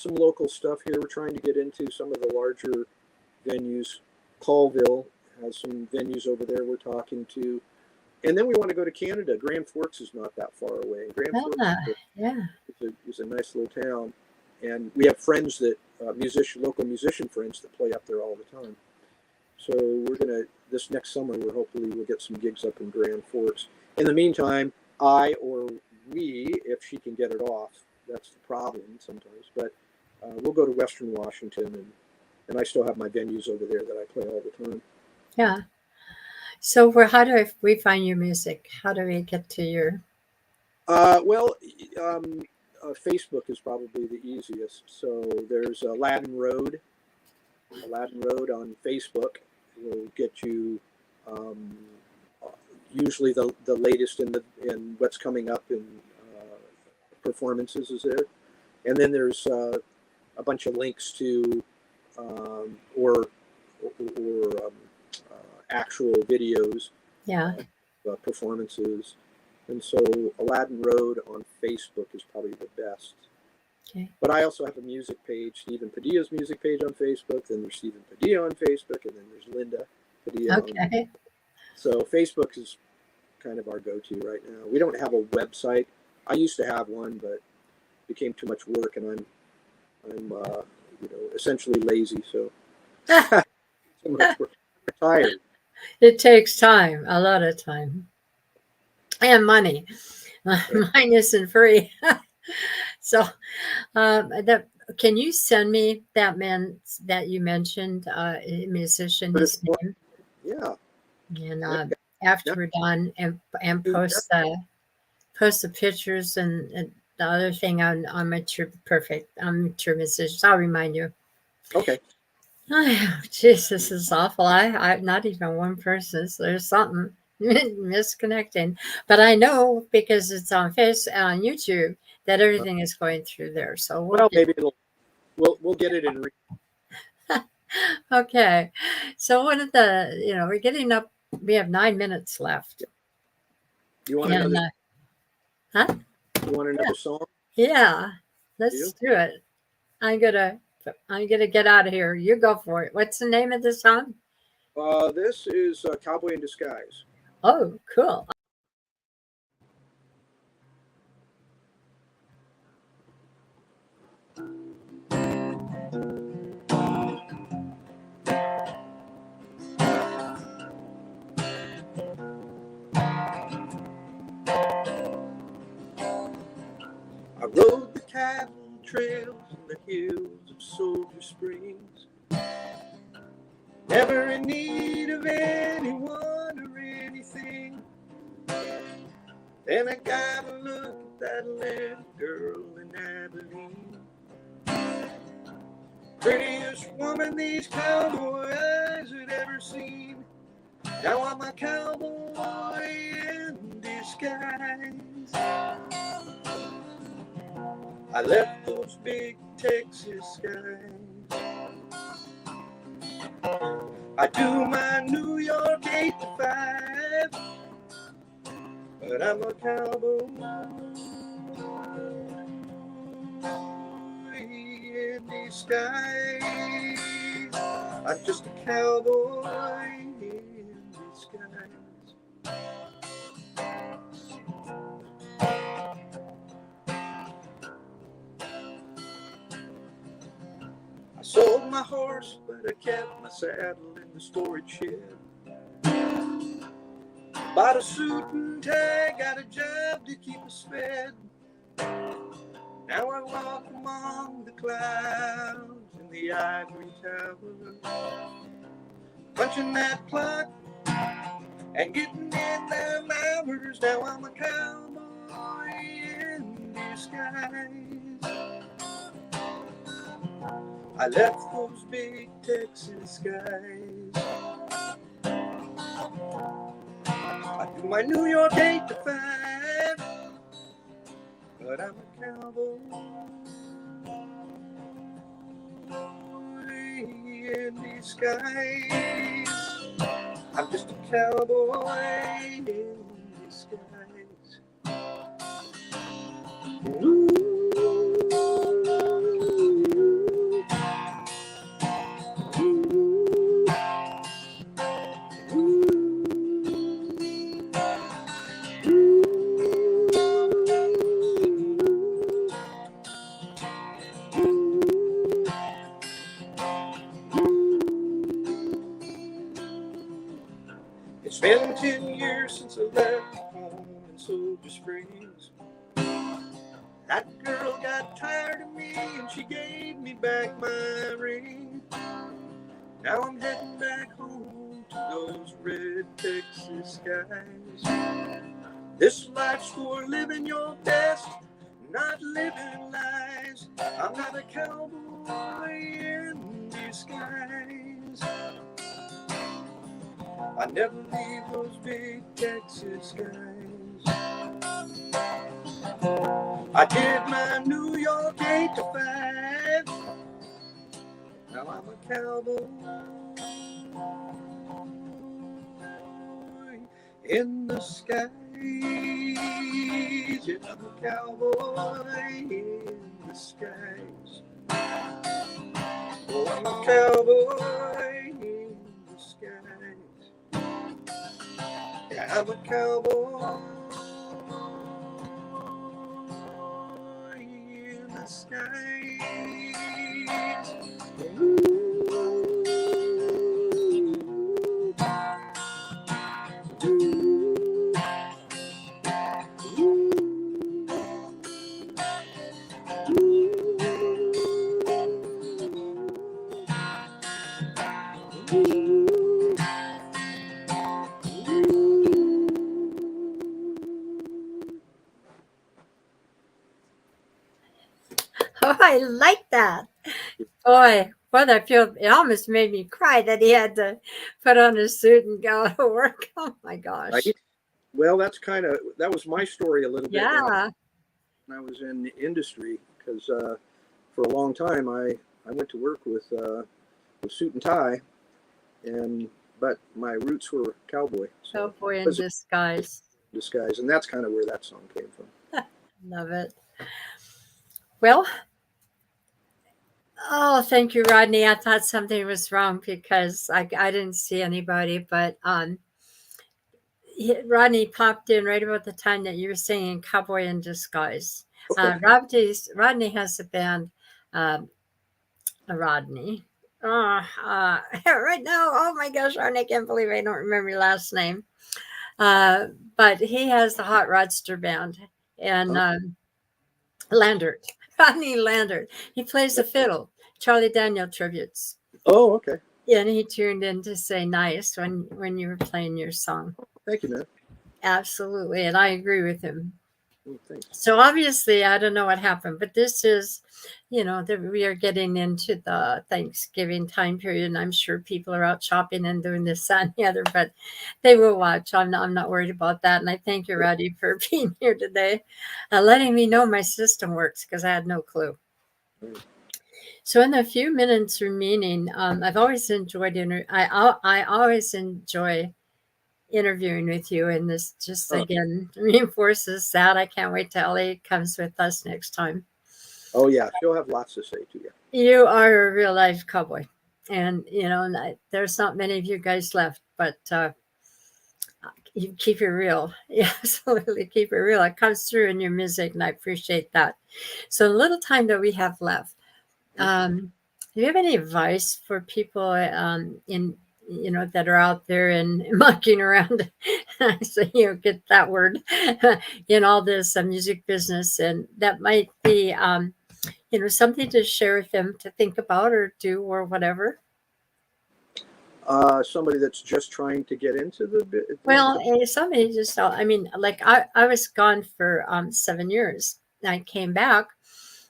local stuff here. We're trying to get into some of the larger venues. Colville has some venues over there we're talking to. And then we want to go to Canada. Grand Forks is not that far away. Grand Forks Yeah. is a nice little town. And we have friends that, local musician friends that play up there all the time. So this next summer, hopefully we'll get some gigs up in Grand Forks. In the meantime, if she can get it off, that's the problem sometimes, but we'll go to Western Washington, and I still have my venues over there that I play all the time. Yeah. So, how do we find your music? How do we get to your? Well, Facebook is probably the easiest. So there's Aladdin Road on Facebook. Will get you um, usually the latest in what's coming up in performances is there, and then there's a bunch of links to or actual videos, Yeah. performances, and so Aladdin Road on Facebook is probably the best. Okay. But I also have a music page, Stephen Padilla's music page on Facebook. Then there's Stephen Padilla on Facebook, and then there's Linda Padilla. Okay. So Facebook is kind of our go-to right now. We don't have a website. I used to have one, but it became too much work, and I'm essentially lazy. So so much work. I'm tired. It takes time, a lot of time, and money. Mine isn't free. So, can you send me that man that you mentioned, musician, But it's his name, yeah. and Okay. after Yeah. we're done, and Do post the pictures and the other thing on my perfect amateur musicians. I'll remind you. Okay. Oh, jeez, this is awful. I not even one person. So there's something misconnecting, but I know because it's on YouTube that everything is going through there. So we'll Well, be maybe we'll get it in. okay. So one of the we're getting up. We have 9 minutes left, You want and another? huh? You want another song? Yeah, let's You? do it. I'm gonna I'm gonna get out of here. You go for it. What's the name of the song? This is Cowboy in Disguise. Oh, cool. I rode the cattle trails and the hills of Soldier Springs, never in need of anyone or anything. Then I got a look at that little girl in Abilene, prettiest woman these cowboy eyes had ever seen. Now I'm a cowboy in disguise. I left those big Texas skies. I do my New York 8 to 5, but I'm a cowboy in disguise. I'm just a cowboy in disguise. I sold my horse, but I kept my saddle in the storage shed. Bought a suit and tie, got a job to keep us fed. Now I walk among the clouds in the ivory tower, punching that clock and getting in them hours. Now I'm a cowboy in disguise. I left those big Texas skies. I do my New York 8 to 5, but I'm a cowboy in disguise. I'm just a cowboy in disguise. Ooh. It's been 10 years since I left home in Soldier Springs. That girl got tired of me and she gave me back my ring. Now I'm heading back home to those red Texas skies. This life's for living your best, not living lies. I'm not a cowboy in disguise. I never leave those big Texas skies. I did my New York 8 to 5. Now I'm a cowboy in the skies. Yeah, I'm a cowboy in the skies. Oh, I'm a cowboy in the skies. Yeah, I'm a cowboy in the skies. Ooh. Oh, I like that. Boy, what I feel, it almost made me cry that he had to put on a suit and go to work. Oh my gosh. Right? Well, that was my story a little bit Yeah. when I was in the industry, because for a long time I went to work with suit and tie, but my roots were cowboy. So Cowboy it in was a disguise. disguise, and that's kind of where that song came from. Love it. Well, oh, thank you, Rodney. I thought something was wrong because I didn't see anybody, but Rodney popped in right about the time that you were singing Cowboy in Disguise. Okay. Rodney has a band, um, Rodney. Right now, oh my gosh, Rodney, I can't believe I don't remember your last name. But he has the Hot Rodster Band and Landert, Rodney Landert. He plays the fiddle, Charlie Daniel tributes. Oh, okay. Yeah, and he tuned in to say nice when you were playing your song. Thank you, man. Absolutely, and I agree with him. Thanks. So obviously, I don't know what happened, but this is, we are getting into the Thanksgiving time period, and I'm sure people are out shopping and doing this, that, and the other, but they will watch. I'm not worried about that, and I thank you, Roddy, for being here today, letting me know my system works because I had no clue. So in the few minutes remaining, I've always enjoyed I always enjoy interviewing with you, and this just again reinforces that. I can't wait till Ellie comes with us next time. Oh yeah, she'll have lots to say to you. You are a real life cowboy, and there's not many of you guys left, but you keep it real. Yeah, absolutely, keep it real. It comes through in your music, and I appreciate that. So the little time that we have left, do you have any advice for people that are out there and mucking around? So get that word in all this music business, and that might be something to share with them to think about or do or whatever. Somebody that's just trying to get into the Well, somebody just, I mean, like I was gone for 7 years. I came back.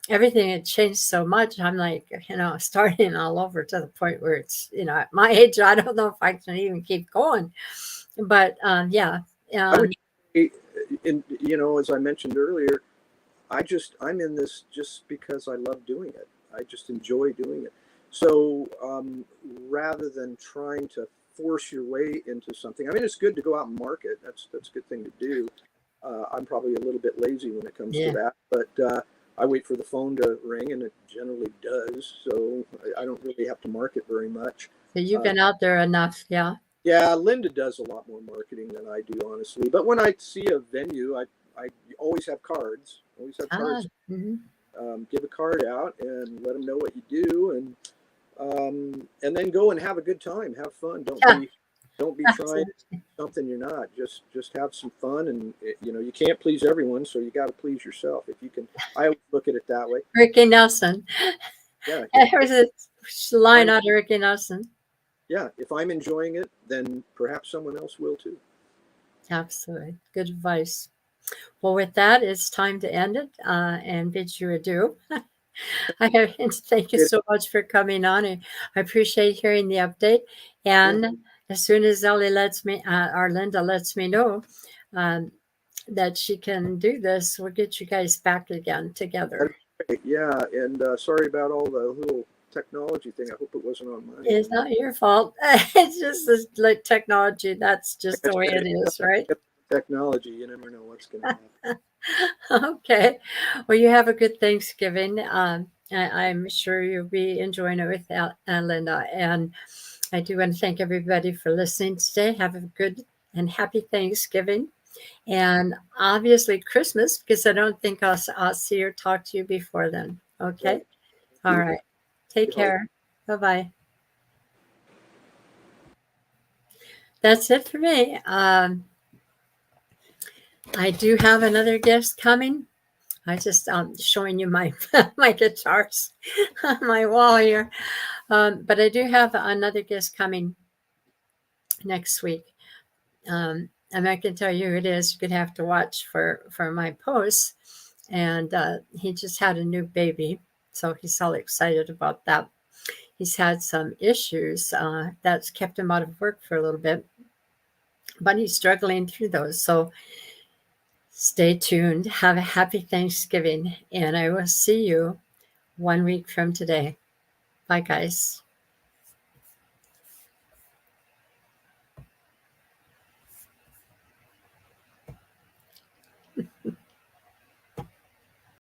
Everything had changed so much. I'm like, starting all over to the point where it's, at my age, I don't know if I can even keep going. But yeah. I would say, as I mentioned earlier, I'm in this just because I love doing it. I just enjoy doing it. So rather than trying to force your way into something, I mean, it's good to go out and market. That's a good thing to do. I'm probably a little bit lazy when it comes to that, but I wait for the phone to ring, and it generally does. So I don't really have to market very much. So you've been out there enough, yeah. Yeah, Linda does a lot more marketing than I do, honestly. But when I see a venue, I always have cards. Always have cards. Give a card out and let them know what you do, and then go and have a good time, have fun. Don't be trying something you're not. Just have some fun, and you can't please everyone, so you got to please yourself. If you can, I always look at it that way. Ricky Nelson. Yeah, there's a line out of Ricky Nelson. Yeah, if I'm enjoying it, then perhaps someone else will too. Absolutely. Good advice. Well, with that, it's time to end it and bid you adieu. And thank you It, so much for coming on. I appreciate hearing the update. yeah, And as soon as Ellie lets me, or Linda lets me know um, that she can do this, we'll get you guys back again together. that'd be great. Yeah, and sorry about all the little technology thing. I hope it wasn't on my It's end. not your fault. It's just this, like technology. That's just Like the I way said, it is, right? technology, you never know what's going to happen. Okay. Well, you have a good Thanksgiving. I'm sure you'll be enjoying it with Linda. And I do want to thank everybody for listening today. Have a good and happy Thanksgiving. And obviously Christmas, because I don't think I'll see or talk to you before then. Okay. Right. Thank All you. right. Take Happy holidays. care. Bye bye. That's it for me. I do have another guest coming. I just showing you my my guitars on my wall here. But I do have another guest coming next week. And I can tell you who it is. You're gonna have to watch for my posts. And he just had a new baby, so he's all excited about that. He's had some issues that's kept him out of work for a little bit, but he's struggling through those. So stay tuned. Have a happy Thanksgiving, and I will see you 1 week from today. Bye, guys.